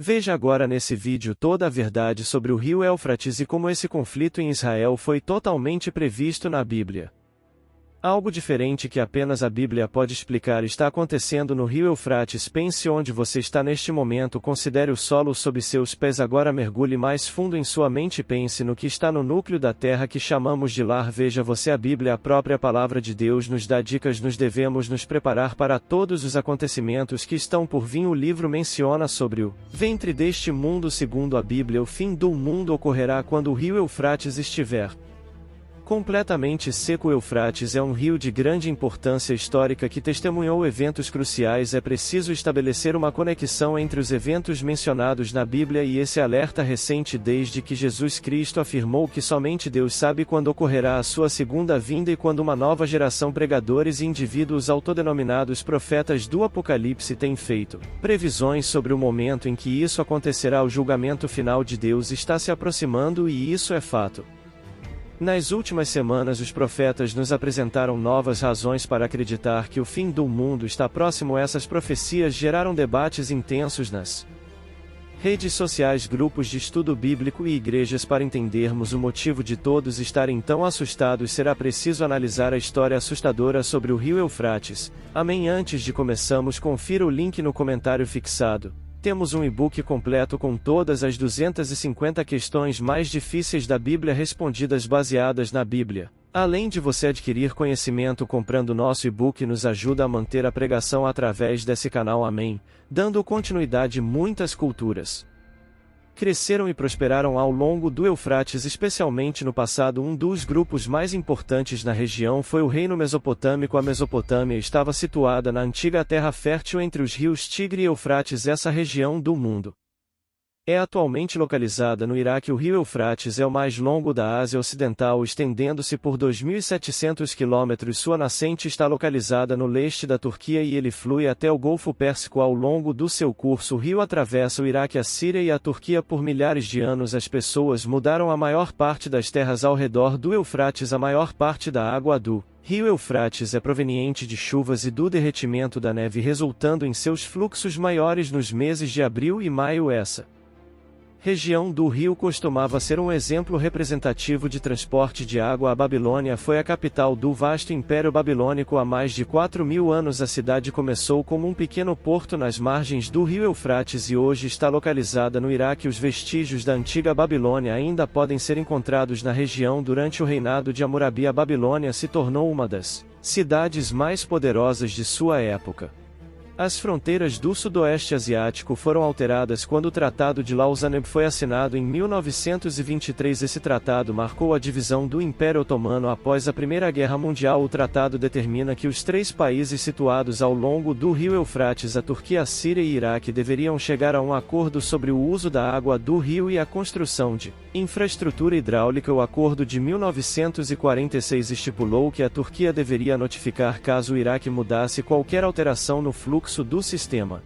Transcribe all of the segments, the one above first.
Veja agora nesse vídeo toda a verdade sobre o rio Éufrates e como esse conflito em Israel foi totalmente previsto na Bíblia. Algo diferente que apenas a Bíblia pode explicar está acontecendo no rio Eufrates. Pense onde você está neste momento, considere o solo sob seus pés, agora mergulhe mais fundo em sua mente e pense no que está no núcleo da terra que chamamos de lar. Veja você, a Bíblia, a própria palavra de Deus, nos dá dicas, devemos nos preparar para todos os acontecimentos que estão por vir. O livro menciona sobre o ventre deste mundo. Segundo a Bíblia, o fim do mundo ocorrerá quando o rio Eufrates estiver completamente seco. O Eufrates é um rio de grande importância histórica que testemunhou eventos cruciais. É preciso estabelecer uma conexão entre os eventos mencionados na Bíblia e esse alerta recente, desde que Jesus Cristo afirmou que somente Deus sabe quando ocorrerá a sua segunda vinda e quando uma nova geração pregadores e indivíduos autodenominados profetas do Apocalipse tem feito previsões sobre o momento em que isso acontecerá. O julgamento final de Deus está se aproximando e isso é fato. Nas últimas semanas, os profetas nos apresentaram novas razões para acreditar que o fim do mundo está próximo. Essas profecias geraram debates intensos nas redes sociais, grupos de estudo bíblico e igrejas. Para entendermos o motivo de todos estarem tão assustados, será preciso analisar a história assustadora sobre o rio Eufrates. Amém. Antes de começarmos, confira o link no comentário fixado. Temos um e-book completo com todas as 250 questões mais difíceis da Bíblia respondidas baseadas na Bíblia. Além de você adquirir conhecimento comprando nosso e-book, nos ajuda a manter a pregação através desse canal. Amém. Dando continuidade, muitas culturas cresceram e prosperaram ao longo do Eufrates, especialmente no passado. Um dos grupos mais importantes na região foi o Reino Mesopotâmico. A Mesopotâmia estava situada na antiga terra fértil entre os rios Tigre e Eufrates. Essa região do mundo é atualmente localizada no Iraque. O rio Eufrates é o mais longo da Ásia Ocidental, estendendo-se por 2.700 quilômetros. Sua nascente está localizada no leste da Turquia e ele flui até o Golfo Pérsico. Ao longo do seu curso, o rio atravessa o Iraque, a Síria e a Turquia. Por milhares de anos, as pessoas mudaram a maior parte das terras ao redor do Eufrates. A maior parte da água do rio Eufrates é proveniente de chuvas e do derretimento da neve, resultando em seus fluxos maiores nos meses de abril e maio. Essa região do rio costumava ser um exemplo representativo de transporte de água. A Babilônia foi a capital do vasto Império Babilônico há mais de 4.000 anos. A cidade começou como um pequeno porto nas margens do rio Eufrates e hoje está localizada no Iraque. Os vestígios da antiga Babilônia ainda podem ser encontrados na região. Durante o reinado de Hammurabi, a Babilônia se tornou uma das cidades mais poderosas de sua época. As fronteiras do Sudoeste Asiático foram alteradas quando o Tratado de Lausanne foi assinado em 1923. Esse tratado marcou a divisão do Império Otomano após a Primeira Guerra Mundial. O tratado determina que os três países situados ao longo do rio Eufrates, a Turquia, a Síria e Iraque, deveriam chegar a um acordo sobre o uso da água do rio e a construção de infraestrutura hidráulica. O acordo de 1946 estipulou que a Turquia deveria notificar caso o Iraque mudasse qualquer alteração no fluxo do sistema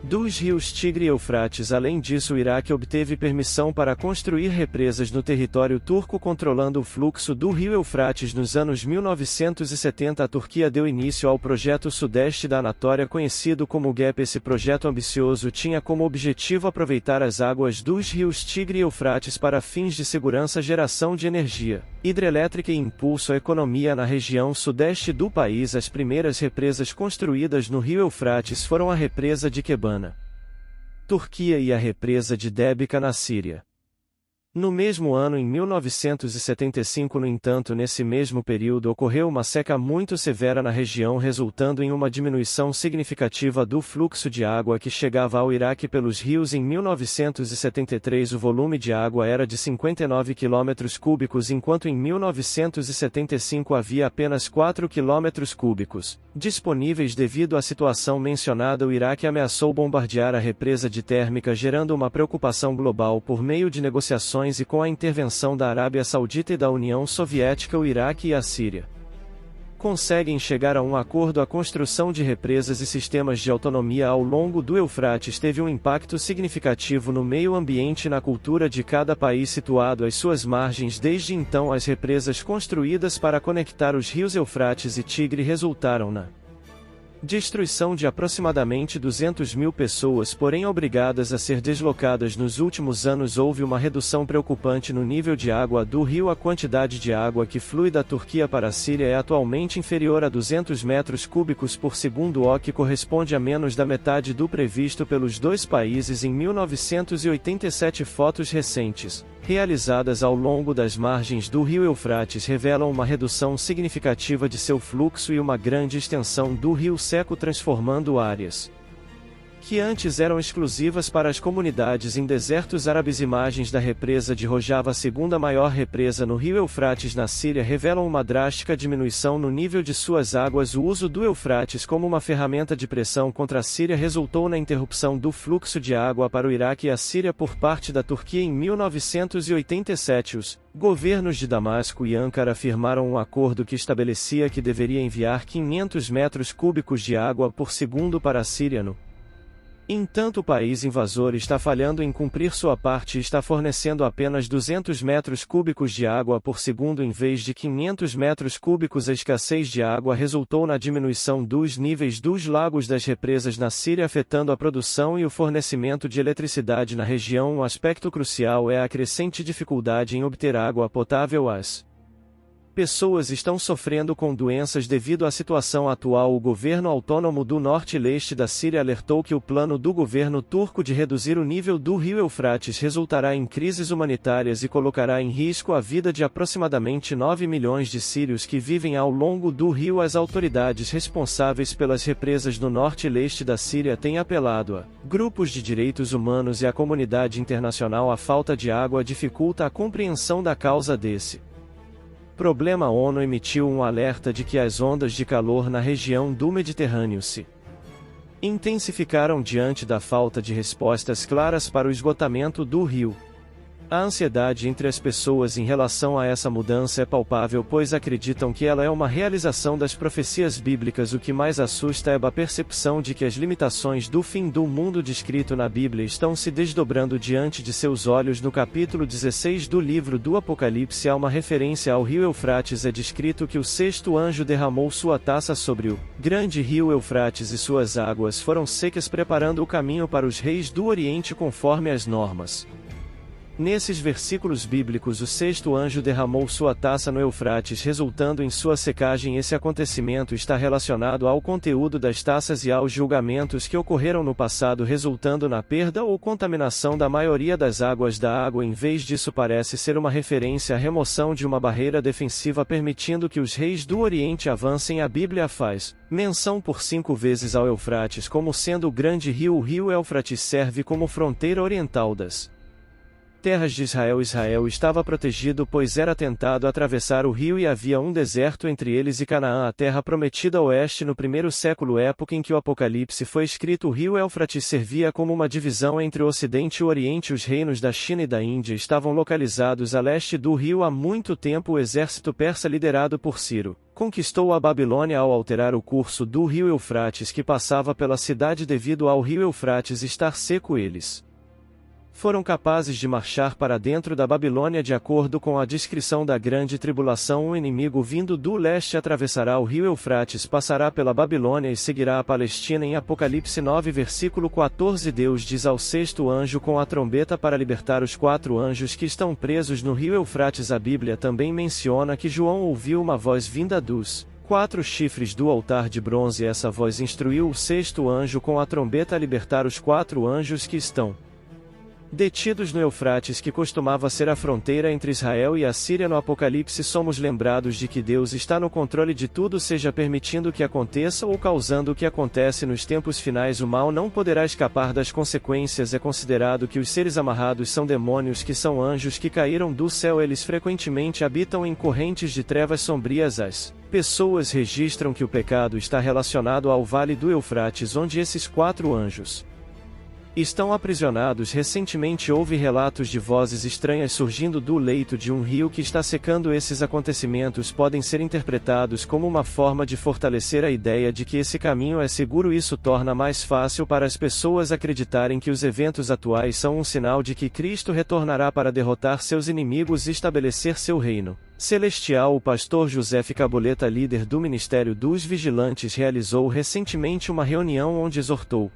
dos rios Tigre e Eufrates. Além disso, o Iraque obteve permissão para construir represas no território turco controlando o fluxo do rio Eufrates. Nos anos 1970, a Turquia deu início ao projeto Sudeste da Anatólia, conhecido como GAP. Esse projeto ambicioso tinha como objetivo aproveitar as águas dos rios Tigre e Eufrates para fins de segurança, geração de energia hidrelétrica e impulso à economia na região sudeste do país. As primeiras represas construídas no rio Eufrates foram a represa de Kebana, Turquia, e a represa de Debika, na Síria. No mesmo ano, em 1975, no entanto, nesse mesmo período ocorreu uma seca muito severa na região, resultando em uma diminuição significativa do fluxo de água que chegava ao Iraque pelos rios. Em 1973, o volume de água era de 59 km cúbicos, enquanto em 1975 havia apenas 4 km cúbicos disponíveis. Devido à situação mencionada, o Iraque ameaçou bombardear a represa de Térmica, gerando uma preocupação global. Por meio de negociações e com a intervenção da Arábia Saudita e da União Soviética, o Iraque e a Síria conseguem chegar a um acordo. A construção de represas e sistemas de autonomia ao longo do Eufrates teve um impacto significativo no meio ambiente e na cultura de cada país situado às suas margens. Desde então, as represas construídas para conectar os rios Eufrates e Tigre resultaram na Destruição de aproximadamente 200 mil pessoas, porém obrigadas a ser deslocadas nos últimos anos. Houve uma redução preocupante no nível de água do rio. A quantidade de água que flui da Turquia para a Síria é atualmente inferior a 200 metros cúbicos por segundo, o que corresponde a menos da metade do previsto pelos dois países em 1987. Fotos recentes, realizadas ao longo das margens do rio Eufrates, revelam uma redução significativa de seu fluxo e uma grande extensão do rio seco, transformando áreas que antes eram exclusivas para as comunidades em desertos árabes. Imagens da represa de Rojava, a segunda maior represa no rio Eufrates na Síria, revelam uma drástica diminuição no nível de suas águas. O uso do Eufrates como uma ferramenta de pressão contra a Síria resultou na interrupção do fluxo de água para o Iraque e a Síria por parte da Turquia em 1987. Os governos de Damasco e Ankara firmaram um acordo que estabelecia que deveria enviar 500 metros cúbicos de água por segundo para a Síria. No entanto, o país invasor está falhando em cumprir sua parte e está fornecendo apenas 200 metros cúbicos de água por segundo em vez de 500 metros cúbicos. A escassez de água resultou na diminuição dos níveis dos lagos das represas na Síria, afetando a produção e o fornecimento de eletricidade na região. Um aspecto crucial é a crescente dificuldade em obter água potável. As pessoas estão sofrendo com doenças devido à situação atual. O governo autônomo do norte e leste da Síria alertou que o plano do governo turco de reduzir o nível do rio Eufrates resultará em crises humanitárias e colocará em risco a vida de aproximadamente 9 milhões de sírios que vivem ao longo do rio. As autoridades responsáveis pelas represas no norte e leste da Síria têm apelado a grupos de direitos humanos e à comunidade internacional. A falta de água dificulta a compreensão da causa desse problema. A ONU emitiu um alerta de que as ondas de calor na região do Mediterrâneo se intensificaram diante da falta de respostas claras para o esgotamento do rio. A ansiedade entre as pessoas em relação a essa mudança é palpável, pois acreditam que ela é uma realização das profecias bíblicas. O que mais assusta é a percepção de que as limitações do fim do mundo descrito na Bíblia estão se desdobrando diante de seus olhos. No capítulo 16 do livro do Apocalipse há uma referência ao rio Eufrates. É descrito que o sexto anjo derramou sua taça sobre o grande rio Eufrates e suas águas foram secas, preparando o caminho para os reis do Oriente conforme as normas. Nesses versículos bíblicos, o sexto anjo derramou sua taça no Eufrates, resultando em sua secagem. Esse acontecimento está relacionado ao conteúdo das taças e aos julgamentos que ocorreram no passado, resultando na perda ou contaminação da maioria das águas da água. Em vez disso, parece ser uma referência à remoção de uma barreira defensiva permitindo que os reis do Oriente avancem. A Bíblia faz menção por 5 vezes ao Eufrates como sendo o grande rio. O rio Éufrates serve como fronteira oriental das terras de Israel. Israel estava protegido, pois era tentado atravessar o rio e havia um deserto entre eles e Canaã, a terra prometida a oeste. No primeiro século, época em que o Apocalipse foi escrito, o rio Éufrates servia como uma divisão entre o Ocidente e o Oriente. Os reinos da China e da Índia estavam localizados a leste do rio. Há muito tempo, o exército persa liderado por Ciro conquistou a Babilônia ao alterar o curso do rio Eufrates que passava pela cidade. Devido ao rio Eufrates estar seco, eles foram capazes de marchar para dentro da Babilônia. De acordo com a descrição da grande tribulação, o inimigo vindo do leste atravessará o rio Eufrates, passará pela Babilônia e seguirá a Palestina. Em Apocalipse 9 versículo 14, Deus diz ao sexto anjo com a trombeta para libertar os 4 anjos que estão presos no rio Eufrates. A Bíblia também menciona que João ouviu uma voz vinda dos 4 chifres do altar de bronze. Essa voz instruiu o sexto anjo com a trombeta a libertar os 4 anjos que estão detidos no Eufrates, que costumava ser a fronteira entre Israel e a Síria. No Apocalipse somos lembrados de que Deus está no controle de tudo, seja permitindo que aconteça ou causando o que acontece nos tempos finais. O mal não poderá escapar das consequências. É considerado que os seres amarrados são demônios, que são anjos que caíram do céu. Eles frequentemente habitam em correntes de trevas sombrias. As pessoas registram que o pecado está relacionado ao vale do Eufrates, onde esses 4 anjos estão aprisionados. Recentemente houve relatos de vozes estranhas surgindo do leito de um rio que está secando. Esses acontecimentos podem ser interpretados como uma forma de fortalecer a ideia de que esse caminho é seguro. Isso torna mais fácil para as pessoas acreditarem que os eventos atuais são um sinal de que Cristo retornará para derrotar seus inimigos e estabelecer seu reino. Celestial. O pastor José Cabuleta, líder do Ministério dos Vigilantes, realizou recentemente uma reunião onde exortou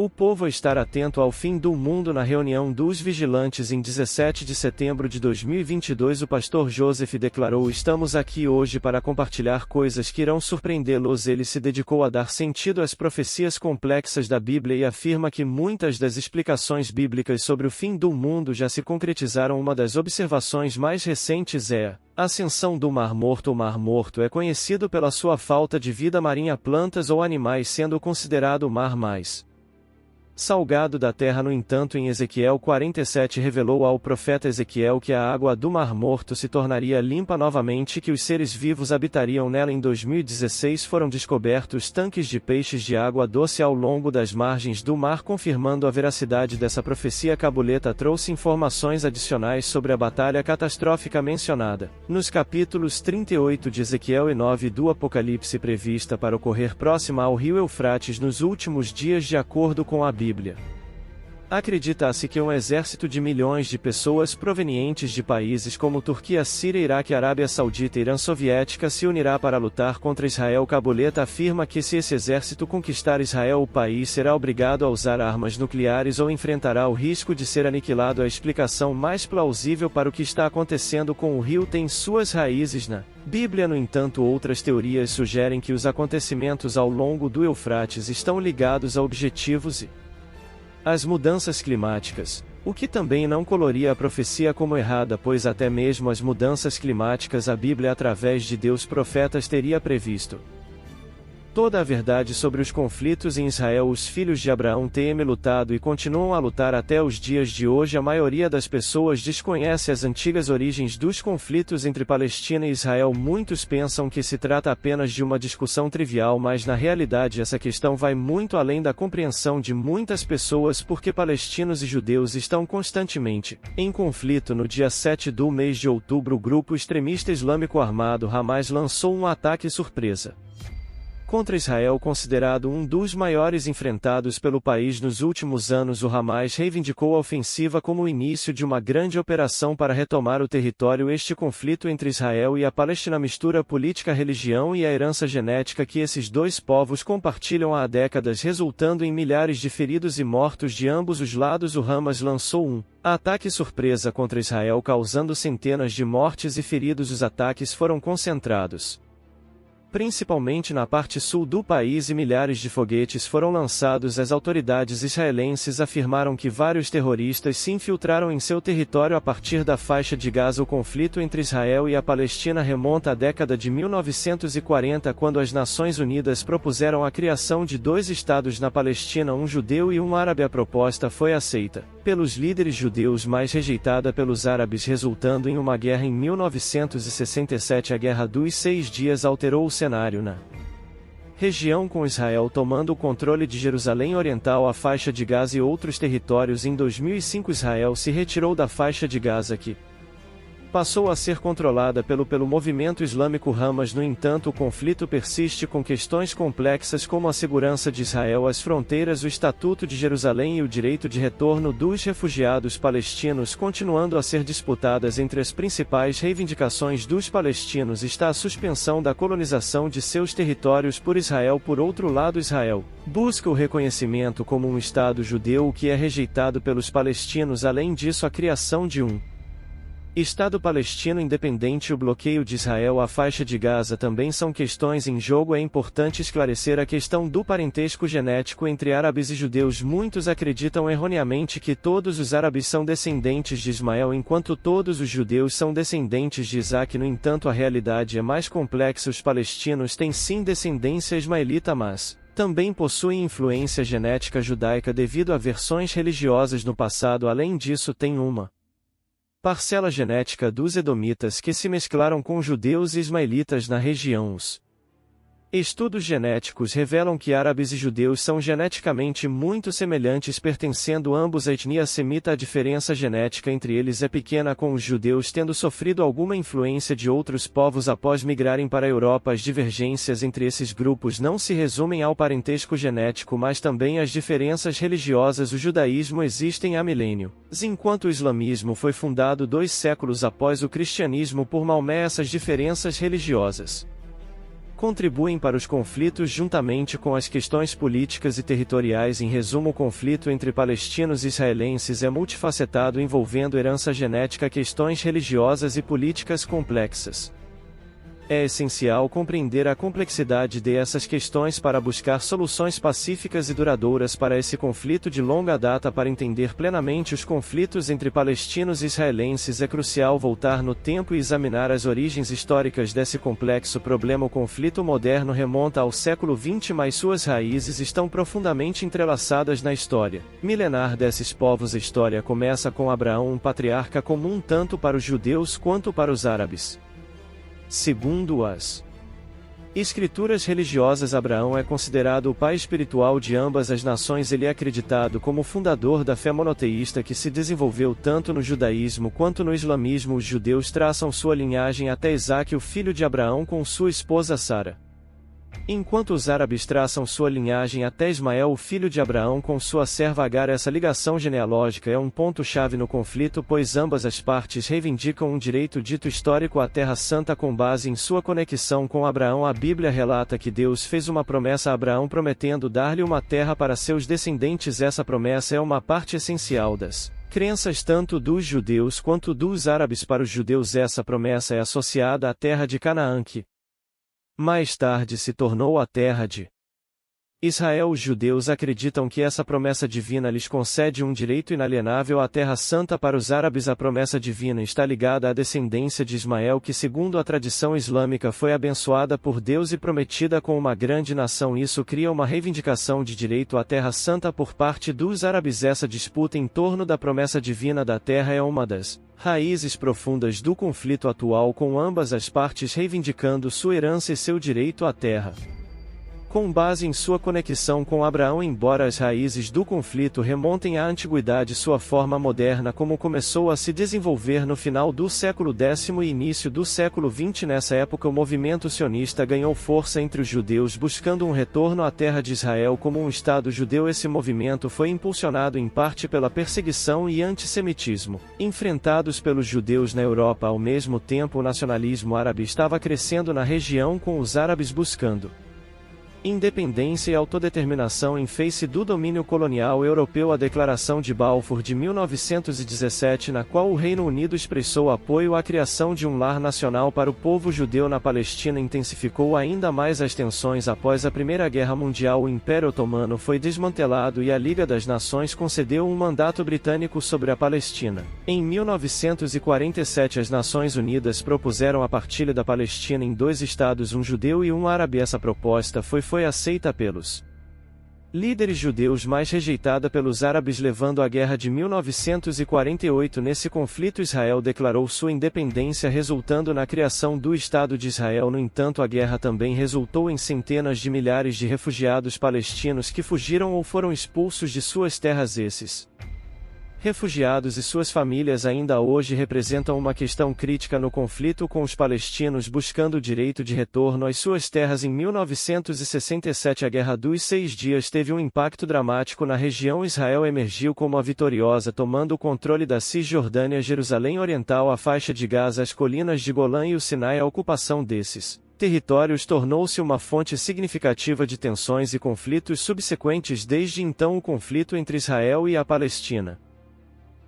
o povo a estar atento ao fim do mundo. Na reunião dos vigilantes em 17 de setembro de 2022, o pastor Joseph declarou: "Estamos aqui hoje para compartilhar coisas que irão surpreendê-los." Ele se dedicou a dar sentido às profecias complexas da Bíblia e afirma que muitas das explicações bíblicas sobre o fim do mundo já se concretizaram. Uma das observações mais recentes é a ascensão do Mar Morto. O Mar Morto é conhecido pela sua falta de vida marinha, plantas ou animais, sendo considerado o mar mais salgado da terra. No entanto, em Ezequiel 47 revelou ao profeta Ezequiel que a água do Mar Morto se tornaria limpa novamente e que os seres vivos habitariam nela. Em 2016 foram descobertos tanques de peixes de água doce ao longo das margens do mar, confirmando a veracidade dessa profecia. Cabuleta trouxe informações adicionais sobre a batalha catastrófica mencionada nos capítulos 38 de Ezequiel e 9 do Apocalipse, prevista para ocorrer próxima ao rio Eufrates nos últimos dias. De acordo com a Bíblia, acredita-se que um exército de milhões de pessoas provenientes de países como Turquia, Síria, Iraque, Arábia Saudita e Irã Soviética se unirá para lutar contra Israel. Cabuleta afirma que se esse exército conquistar Israel, o país será obrigado a usar armas nucleares ou enfrentará o risco de ser aniquilado. A explicação mais plausível para o que está acontecendo com o rio tem suas raízes na Bíblia. No entanto, outras teorias sugerem que os acontecimentos ao longo do Eufrates estão ligados a objetivos e as mudanças climáticas, o que também não coloria a profecia como errada, pois até mesmo as mudanças climáticas a Bíblia, através de Deus profetas, teria previsto toda a verdade sobre os conflitos em Israel. Os filhos de Abraão têm lutado e continuam a lutar até os dias de hoje. A maioria das pessoas desconhece as antigas origens dos conflitos entre Palestina e Israel. Muitos pensam que se trata apenas de uma discussão trivial, mas na realidade essa questão vai muito além da compreensão de muitas pessoas, porque palestinos e judeus estão constantemente em conflito. No dia 7 do mês de outubro, o grupo extremista islâmico armado Hamas lançou um ataque surpresa contra Israel, considerado um dos maiores enfrentados pelo país nos últimos anos. O Hamas reivindicou a ofensiva como o início de uma grande operação para retomar o território. Este conflito entre Israel e a Palestina mistura política, religião e a herança genética que esses dois povos compartilham há décadas, resultando em milhares de feridos e mortos de ambos os lados. O Hamas lançou um ataque surpresa contra Israel, causando centenas de mortes e feridos. Os ataques foram concentrados principalmente na parte sul do país e milhares de foguetes foram lançados. As autoridades israelenses afirmaram que vários terroristas se infiltraram em seu território a partir da faixa de Gaza. O conflito entre Israel e a Palestina remonta à década de 1940, quando as Nações Unidas propuseram a criação de dois estados na Palestina, um judeu e um árabe. A proposta foi aceita pelos líderes judeus, mas rejeitada pelos árabes, resultando em uma guerra em 1967. A Guerra dos 6 Dias alterou o cenário na região, com Israel tomando o controle de Jerusalém Oriental, a faixa de Gaza e outros territórios. Em 2005, Israel se retirou da faixa de Gaza, que passou a ser controlada pelo movimento islâmico Hamas. No entanto, o conflito persiste, com questões complexas como a segurança de Israel, as fronteiras, o Estatuto de Jerusalém e o direito de retorno dos refugiados palestinos continuando a ser disputadas. Entre as principais reivindicações dos palestinos está a suspensão da colonização de seus territórios por Israel. Por outro lado, Israel busca o reconhecimento como um Estado judeu, o que é rejeitado pelos palestinos. Além disso, a criação de um Estado palestino independente e o bloqueio de Israel à faixa de Gaza também são questões em jogo. É importante esclarecer a questão do parentesco genético entre árabes e judeus. Muitos acreditam erroneamente que todos os árabes são descendentes de Ismael, enquanto todos os judeus são descendentes de Isaac. No entanto, a realidade é mais complexa. Os palestinos têm sim descendência ismaelita, mas também possuem influência genética judaica devido a versões religiosas no passado. Além disso, tem uma parcela genética dos edomitas que se mesclaram com judeus e ismaelitas na região. Os Estudos genéticos revelam que árabes e judeus são geneticamente muito semelhantes, pertencendo ambos à etnia semita. A diferença genética entre eles é pequena, com os judeus tendo sofrido alguma influência de outros povos após migrarem para a Europa. As divergências entre esses grupos não se resumem ao parentesco genético, mas também às diferenças religiosas. O judaísmo existe há milênios, enquanto o islamismo foi fundado 2 séculos após o cristianismo por Maomé. Essas diferenças religiosas contribuem para os conflitos juntamente com as questões políticas e territoriais. Em resumo, o conflito entre palestinos e israelenses é multifacetado, envolvendo herança genética, questões religiosas e políticas complexas. É essencial compreender a complexidade dessas questões para buscar soluções pacíficas e duradouras para esse conflito de longa data. Para entender plenamente os conflitos entre palestinos e israelenses, é crucial voltar no tempo e examinar as origens históricas desse complexo problema. O conflito moderno remonta ao século XX, mas suas raízes estão profundamente entrelaçadas na história milenar desses povos. A história começa com Abraão, um patriarca comum tanto para os judeus quanto para os árabes. Segundo as escrituras religiosas, Abraão é considerado o pai espiritual de ambas as nações. Ele é acreditado como fundador da fé monoteísta que se desenvolveu tanto no judaísmo quanto no islamismo. Os judeus traçam sua linhagem até Isaque, o filho de Abraão, com sua esposa Sara, enquanto os árabes traçam sua linhagem até Ismael, o filho de Abraão, com sua serva Agar. Essa ligação genealógica é um ponto-chave no conflito, pois ambas as partes reivindicam um direito dito histórico à Terra Santa com base em sua conexão com Abraão. A Bíblia relata que Deus fez uma promessa a Abraão prometendo dar-lhe uma terra para seus descendentes. Essa promessa é uma parte essencial das crenças tanto dos judeus quanto dos árabes. Para os judeus, essa promessa é associada à terra de Canaã, que mais tarde se tornou a terra de Israel. Os judeus acreditam que essa promessa divina lhes concede um direito inalienável à Terra Santa. Para os árabes, a promessa divina está ligada à descendência de Ismael, que, segundo a tradição islâmica, foi abençoada por Deus e prometida com uma grande nação. Isso cria uma reivindicação de direito à Terra Santa por parte dos árabes. Essa disputa em torno da promessa divina da terra é uma das raízes profundas do conflito atual, com ambas as partes reivindicando sua herança e seu direito à terra. Com base em sua conexão com Abraão, embora as raízes do conflito remontem à antiguidade, sua forma moderna começou a se desenvolver no final do século X e início do século XX. Nessa época, o movimento sionista ganhou força entre os judeus, buscando um retorno à terra de Israel como um Estado judeu. Esse movimento foi impulsionado em parte pela perseguição e antissemitismo enfrentados pelos judeus na Europa. Ao mesmo tempo, o nacionalismo árabe estava crescendo na região, com os árabes buscando independência e autodeterminação em face do domínio colonial europeu. A Declaração de Balfour de 1917, na qual o Reino Unido expressou apoio à criação de um lar nacional para o povo judeu na Palestina, intensificou ainda mais as tensões. Após a Primeira Guerra Mundial, o Império Otomano foi desmantelado e a Liga das Nações concedeu um mandato britânico sobre a Palestina. Em 1947, as Nações Unidas propuseram a partilha da Palestina em 2 estados, um judeu e um árabe. Essa proposta foi aceita pelos líderes judeus, mas rejeitada pelos árabes, levando à Guerra de 1948. Nesse conflito, Israel declarou sua independência, resultando na criação do Estado de Israel. No entanto, a guerra também resultou em centenas de milhares de refugiados palestinos que fugiram ou foram expulsos de suas terras. Esses refugiados e suas famílias ainda hoje representam uma questão crítica no conflito, com os palestinos buscando o direito de retorno às suas terras. Em 1967, a Guerra dos 6 Dias teve um impacto dramático na região. Israel emergiu como a vitoriosa, tomando o controle da Cisjordânia, Jerusalém Oriental, a faixa de Gaza, as colinas de Golã e o Sinai. A ocupação desses territórios tornou-se uma fonte significativa de tensões e conflitos subsequentes. Desde então, o conflito entre Israel e a Palestina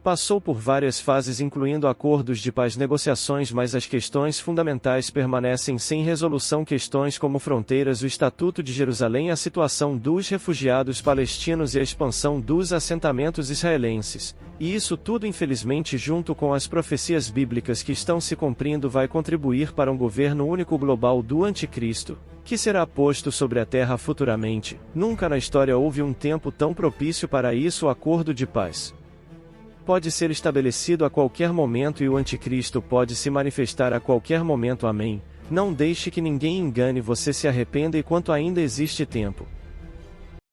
passou por várias fases, incluindo acordos de paz, negociações, mas as questões fundamentais permanecem sem resolução. Questões como fronteiras, o Estatuto de Jerusalém, a situação dos refugiados palestinos e a expansão dos assentamentos israelenses. E isso tudo, infelizmente, junto com as profecias bíblicas que estão se cumprindo, vai contribuir para um governo único global do Anticristo, que será posto sobre a terra futuramente. Nunca na história houve um tempo tão propício para isso. O acordo de paz pode ser estabelecido a qualquer momento e o anticristo pode se manifestar a qualquer momento. Amém. Não deixe que ninguém engane você, se arrependa enquanto ainda existe tempo.